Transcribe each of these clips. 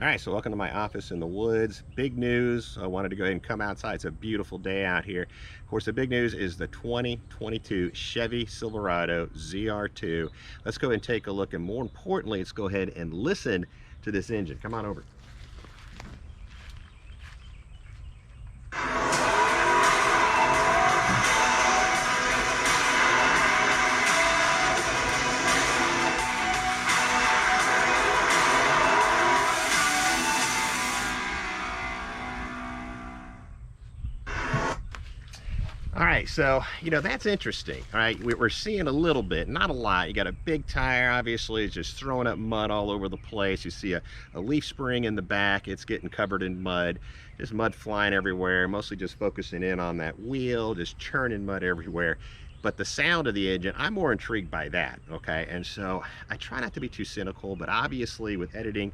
All right, so welcome to my office in the woods. Big news. I wanted to go ahead and come outside. It's a beautiful day out here. Of course, the big news is the 2022 Chevy Silverado ZR2. Let's go ahead and take a look, and more importantly, let's go ahead and listen to this engine. Come on over. All right, so, that's interesting. All right, we're seeing a little bit, not a lot. You got a big tire, obviously, it's just throwing up mud all over the place. You see a leaf spring in the back, it's getting covered in mud. Just mud flying everywhere, mostly just focusing in on that wheel, just churning mud everywhere. But the sound of the engine, I'm more intrigued by that, okay? And so I try not to be too cynical, but obviously with editing,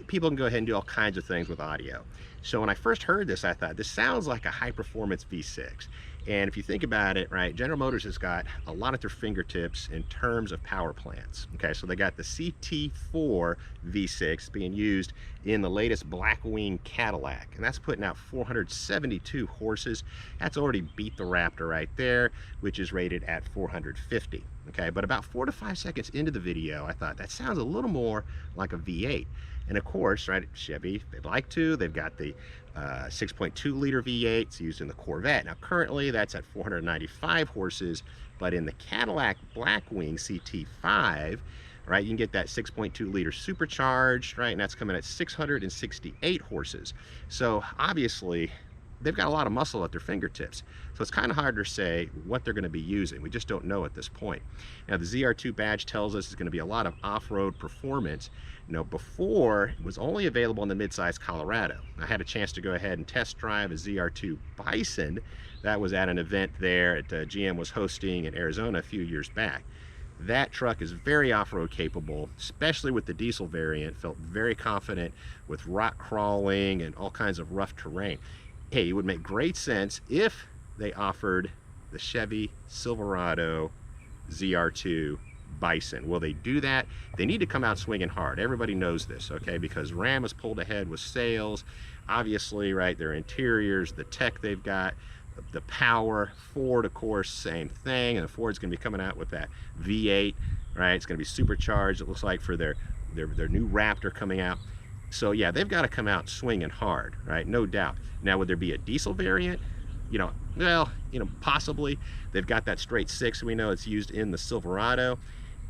people can go ahead and do all kinds of things with audio. So when I first heard this, I thought, this sounds like a high-performance V6. And if you think about it, right, General Motors has got a lot at their fingertips in terms of power plants. Okay, so they got the CT4 V6 being used in the latest Blackwing Cadillac, and that's putting out 472 horses. That's already beat the Raptor right there, which is rated at 450. Okay, but about 4 to 5 seconds into the video, I thought that sounds a little more like a V8. And of course, right, Chevy, they've got the 6.2 liter V8s used in the Corvette. Now currently that's at 495 horses, but in the Cadillac Blackwing CT5, right, you can get that 6.2 liter supercharged, right, and that's coming at 668 horses. So obviously they've got a lot of muscle at their fingertips. So it's kind of hard to say what they're going to be using. We just don't know at this point. Now the ZR2 badge tells us it's going to be a lot of off-road performance. Before it was only available in the midsize Colorado. I had a chance to go ahead and test drive a ZR2 Bison. That was at an event there at GM was hosting in Arizona a few years back. That truck is very off-road capable, especially with the diesel variant. Felt very confident with rock crawling and all kinds of rough terrain. Hey, it would make great sense if they offered the Chevy Silverado ZR2 Bison. Will they do that? They need to come out swinging hard. Everybody knows this, okay? Because Ram has pulled ahead with sales. Obviously, right, their interiors, the tech they've got, the power. Ford, of course, same thing. And Ford's going to be coming out with that V8, right? It's going to be supercharged, it looks like, for their new Raptor coming out. So yeah, they've got to come out swinging hard, right? No doubt. Now, would there be a diesel variant? Well, possibly. They've got that straight six, we know it's used in the Silverado,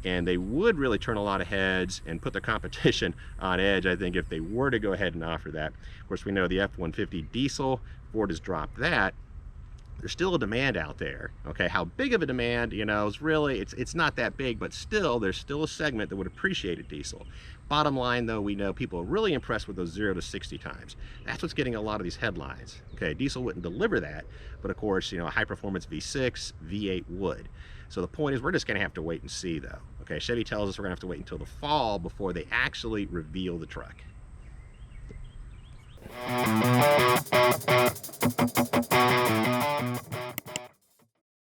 and they would really turn a lot of heads and put the competition on edge, I think, if they were to go ahead and offer that. Of course, we know the F-150 diesel, Ford has dropped that. There's still a demand out there, okay? How big of a demand, is really, it's not that big, but still, there's still a segment that would appreciate a diesel. Bottom line, though, we know people are really impressed with those 0 to 60 times. That's what's getting a lot of these headlines, okay? Diesel wouldn't deliver that, but of course, a high-performance V6, V8 would. So the point is, we're just gonna have to wait and see, though, okay? Chevy tells us we're gonna have to wait until the fall before they actually reveal the truck.